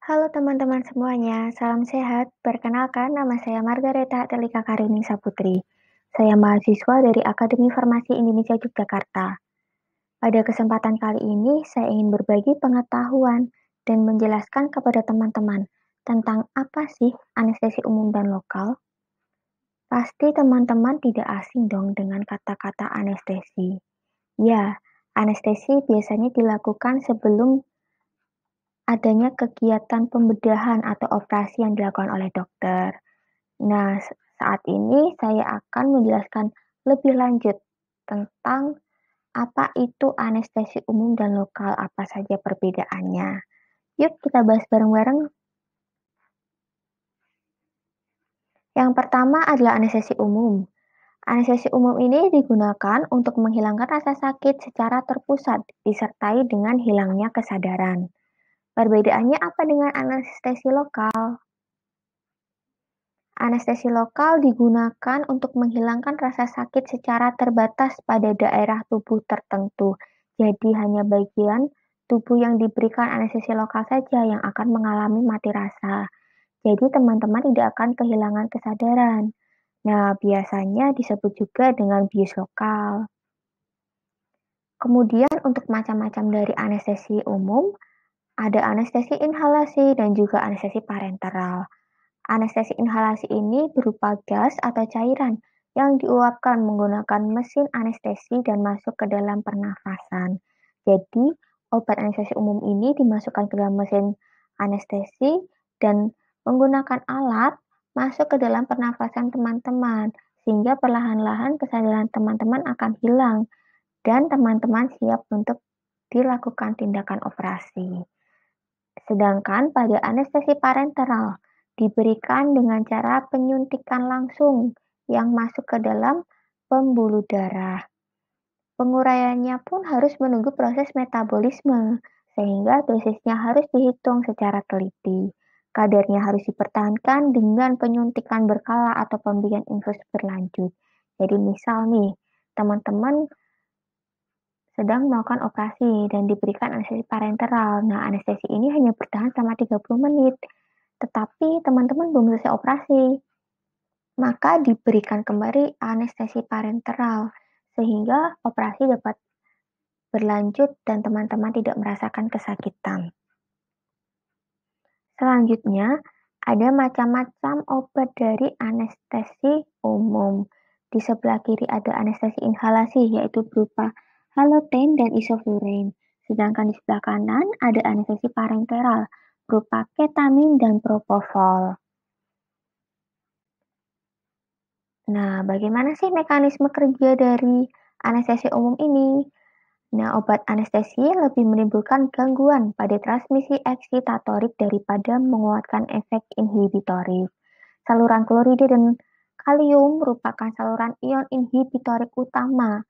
Halo teman-teman semuanya, salam sehat. Perkenalkan, nama saya Margareta Telika Karini Saputri. Saya mahasiswa dari Akademi Farmasi Indonesia Yogyakarta. Pada kesempatan kali ini, saya ingin berbagi pengetahuan dan menjelaskan kepada teman-teman tentang apa sih anestesi umum dan lokal. Pasti teman-teman tidak asing dong dengan kata-kata anestesi. Ya, anestesi biasanya dilakukan sebelum adanya kegiatan pembedahan atau operasi yang dilakukan oleh dokter. Nah, saat ini saya akan menjelaskan lebih lanjut tentang apa itu anestesi umum dan lokal, apa saja perbedaannya. Yuk kita bahas bareng-bareng. Yang pertama adalah anestesi umum. Anestesi umum ini digunakan untuk menghilangkan rasa sakit secara terpusat, disertai dengan hilangnya kesadaran. Perbedaannya apa dengan anestesi lokal? Anestesi lokal digunakan untuk menghilangkan rasa sakit secara terbatas pada daerah tubuh tertentu. Jadi hanya bagian tubuh yang diberikan anestesi lokal saja yang akan mengalami mati rasa. Jadi teman-teman tidak akan kehilangan kesadaran. Nah, biasanya disebut juga dengan bius lokal. Kemudian untuk macam-macam dari anestesi umum, ada anestesi inhalasi dan juga anestesi parenteral. Anestesi inhalasi ini berupa gas atau cairan yang diuapkan menggunakan mesin anestesi dan masuk ke dalam pernafasan. Jadi, obat anestesi umum ini dimasukkan ke dalam mesin anestesi dan menggunakan alat masuk ke dalam pernafasan teman-teman, sehingga perlahan-lahan kesadaran teman-teman akan hilang dan teman-teman siap untuk dilakukan tindakan operasi. Sedangkan pada anestesi parenteral diberikan dengan cara penyuntikan langsung yang masuk ke dalam pembuluh darah. Penguraiannya pun harus menunggu proses metabolisme, sehingga dosisnya harus dihitung secara teliti. Kadarnya harus dipertahankan dengan penyuntikan berkala atau pemberian infus berlanjut. Jadi misal nih, teman-teman sedang melakukan operasi dan diberikan anestesi parenteral. Nah, anestesi ini hanya bertahan selama 30 menit. Tetapi teman-teman belum selesai operasi, maka diberikan kembali anestesi parenteral sehingga operasi dapat berlanjut dan teman-teman tidak merasakan kesakitan. Selanjutnya, ada macam-macam obat dari anestesi umum. Di sebelah kiri ada anestesi inhalasi, yaitu berupa haloten dan isoflurane. Sedangkan di sebelah kanan ada anestesi parenteral, berupa ketamin dan propofol. Nah, bagaimana sih mekanisme kerja dari anestesi umum ini? Nah, obat anestesi lebih menimbulkan gangguan pada transmisi eksitatorik daripada menguatkan efek inhibitorik. Saluran klorida dan kalium merupakan saluran ion inhibitorik utama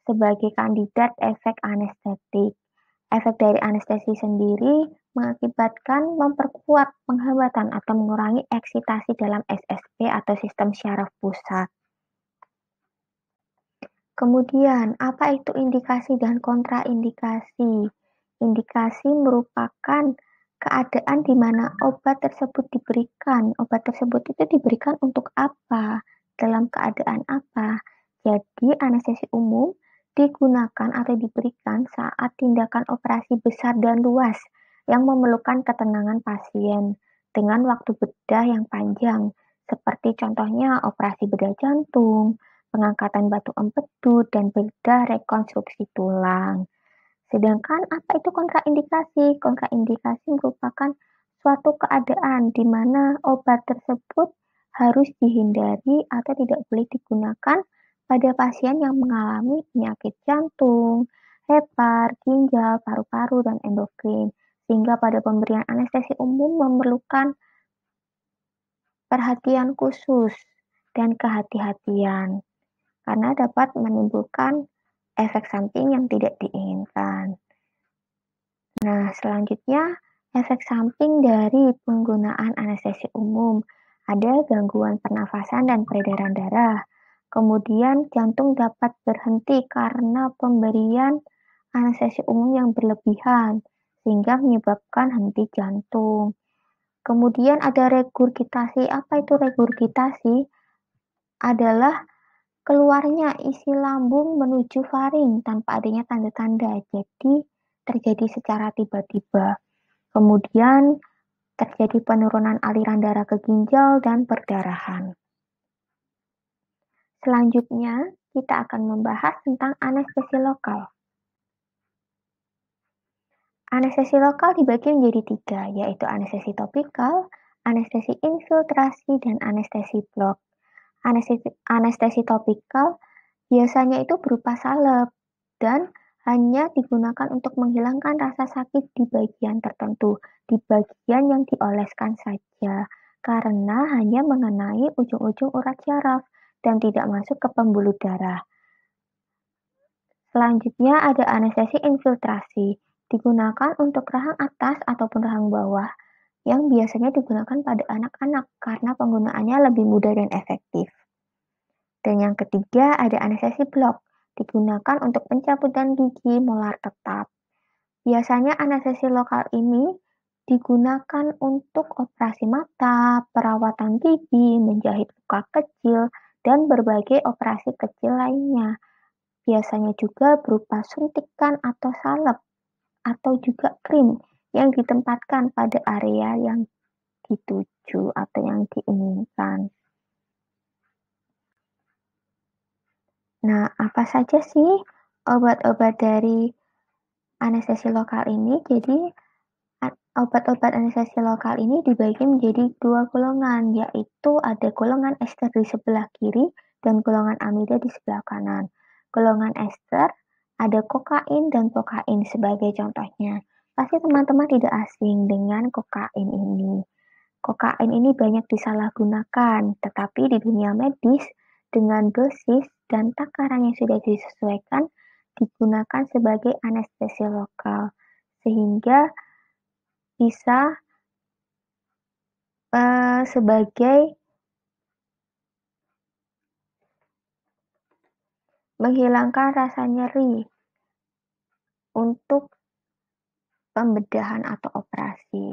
sebagai kandidat efek anestetik. Efek dari anestesi sendiri mengakibatkan memperkuat penghambatan atau mengurangi eksitasi dalam SSP atau sistem syaraf pusat. Kemudian, apa itu indikasi dan kontraindikasi? Indikasi merupakan keadaan di mana obat tersebut diberikan. Obat tersebut itu diberikan untuk apa? Dalam keadaan apa? Jadi, anestesi umum digunakan atau diberikan saat tindakan operasi besar dan luas yang memerlukan ketenangan pasien dengan waktu bedah yang panjang, seperti contohnya operasi bedah jantung, pengangkatan batu empedu, dan bedah rekonstruksi tulang. Sedangkan apa itu kontraindikasi? Kontraindikasi merupakan suatu keadaan di mana obat tersebut harus dihindari atau tidak boleh digunakan pada pasien yang mengalami penyakit jantung, hepar, ginjal, paru-paru, dan endokrin, sehingga pada pemberian anestesi umum memerlukan perhatian khusus dan kehati-hatian karena dapat menimbulkan efek samping yang tidak diinginkan. Nah, selanjutnya efek samping dari penggunaan anestesi umum. Ada gangguan pernafasan dan peredaran darah. Kemudian jantung dapat berhenti karena pemberian anestesi umum yang berlebihan, sehingga menyebabkan henti jantung. Kemudian ada regurgitasi. Apa itu regurgitasi? Adalah keluarnya isi lambung menuju faring tanpa adanya tanda-tanda. Jadi terjadi secara tiba-tiba. Kemudian terjadi penurunan aliran darah ke ginjal dan perdarahan. Selanjutnya, kita akan membahas tentang anestesi lokal. Anestesi lokal dibagi menjadi 3, yaitu anestesi topikal, anestesi infiltrasi, dan anestesi blok. Anestesi topikal biasanya itu berupa salep dan hanya digunakan untuk menghilangkan rasa sakit di bagian tertentu, di bagian yang dioleskan saja, karena hanya mengenai ujung-ujung urat syaraf dan tidak masuk ke pembuluh darah. Selanjutnya ada anestesi infiltrasi, digunakan untuk rahang atas ataupun rahang bawah, yang biasanya digunakan pada anak-anak karena penggunaannya lebih mudah dan efektif. Dan yang ketiga ada anestesi blok, digunakan untuk pencabutan gigi molar tetap. Biasanya anestesi lokal ini digunakan untuk operasi mata, perawatan gigi, menjahit luka kecil, dan berbagai operasi kecil lainnya. Biasanya juga berupa suntikan atau salep, atau juga krim yang ditempatkan pada area yang dituju atau yang diinginkan. Nah, apa saja sih obat-obat dari anestesi lokal ini? Jadi, obat-obat anestesi lokal ini dibagi menjadi 2 golongan, yaitu ada golongan ester di sebelah kiri dan golongan amida di sebelah kanan. Golongan ester ada kokain dan pokain sebagai contohnya. Pasti teman-teman tidak asing dengan kokain ini. Kokain ini banyak disalahgunakan, tetapi di dunia medis dengan dosis dan takaran yang sudah disesuaikan digunakan sebagai anestesi lokal, sehingga bisa sebagai menghilangkan rasa nyeri untuk pembedahan atau operasi.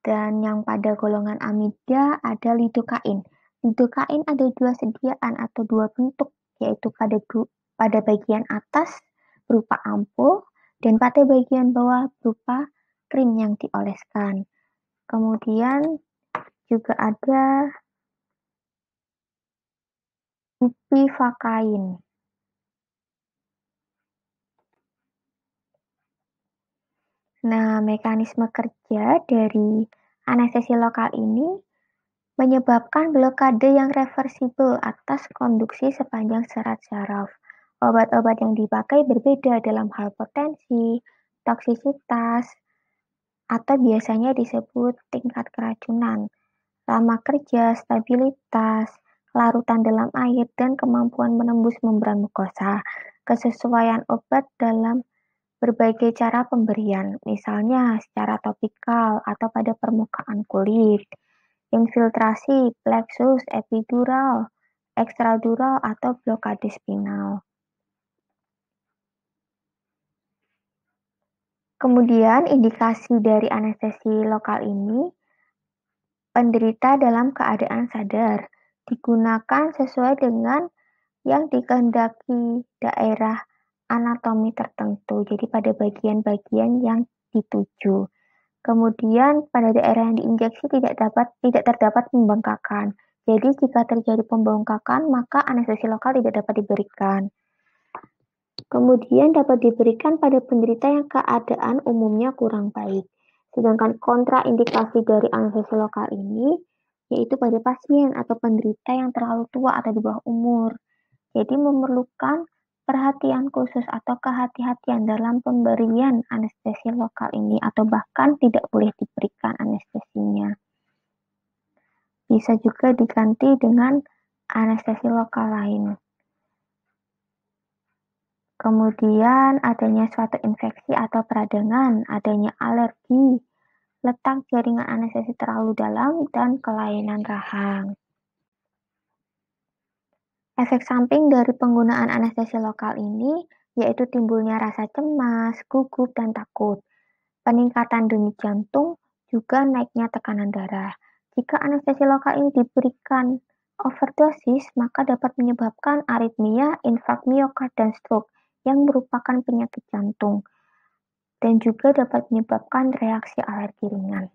Dan yang pada golongan amida ada lidokain. Lidokain ada 2 sediaan atau 2 bentuk, yaitu pada bagian atas berupa ampul dan pada bagian bawah berupa krim yang dioleskan. Kemudian juga ada bupivacain. Nah, mekanisme kerja dari anestesi lokal ini menyebabkan blokade yang reversibel atas konduksi sepanjang serat syaraf. Obat-obat yang dipakai berbeda dalam hal potensi, toksisitas, atau biasanya disebut tingkat keracunan, lama kerja, stabilitas, larutan dalam air, dan kemampuan menembus membran mukosa. Kesesuaian obat dalam berbagai cara pemberian, misalnya secara topikal atau pada permukaan kulit, infiltrasi, plexus, epidural, ekstradural, atau blokade spinal. Kemudian indikasi dari anestesi lokal ini, penderita dalam keadaan sadar, digunakan sesuai dengan yang dikehendaki daerah anatomi tertentu, jadi pada bagian-bagian yang dituju. Kemudian pada daerah yang diinjeksi tidak terdapat pembengkakan. Jadi jika terjadi pembengkakan, maka anestesi lokal tidak dapat diberikan. Kemudian dapat diberikan pada penderita yang keadaan umumnya kurang baik. Sedangkan kontraindikasi dari anestesi lokal ini yaitu pada pasien atau penderita yang terlalu tua atau di bawah umur. Jadi memerlukan perhatian khusus atau kehati-hatian dalam pemberian anestesi lokal ini atau bahkan tidak boleh diberikan anestesinya. Bisa juga diganti dengan anestesi lokal lain. Kemudian adanya suatu infeksi atau peradangan, adanya alergi, letak jaringan anestesi terlalu dalam, dan kelainan rahang. Efek samping dari penggunaan anestesi lokal ini yaitu timbulnya rasa cemas, gugup, dan takut. Peningkatan denyut jantung juga naiknya tekanan darah. Jika anestesi lokal ini diberikan overdosis, maka dapat menyebabkan aritmia, infark miokard, dan stroke yang merupakan penyakit jantung, dan juga dapat menyebabkan reaksi alergi ringan.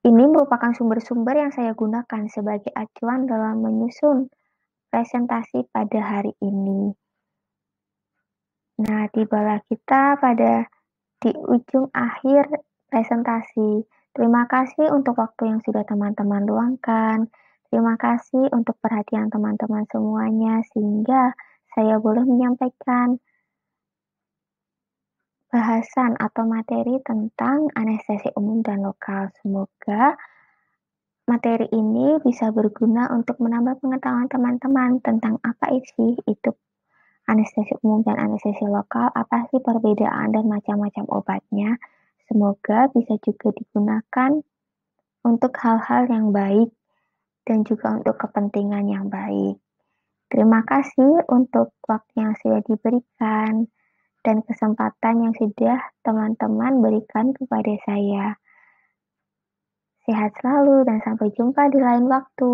Ini merupakan sumber-sumber yang saya gunakan sebagai acuan dalam menyusun presentasi pada hari ini. Nah, tibalah kita di ujung akhir presentasi. Terima kasih untuk waktu yang sudah teman-teman luangkan. Terima kasih untuk perhatian teman-teman semuanya, sehingga saya boleh menyampaikan bahasan atau materi tentang anestesi umum dan lokal. Semoga materi ini bisa berguna untuk menambah pengetahuan teman-teman tentang apa sih itu anestesi umum dan anestesi lokal, apa sih perbedaan dan macam-macam obatnya. Semoga bisa juga digunakan untuk hal-hal yang baik dan juga untuk kepentingan yang baik. Terima kasih untuk waktu yang sudah diberikan dan kesempatan yang sudah teman-teman berikan kepada saya. Sehat selalu dan sampai jumpa di lain waktu.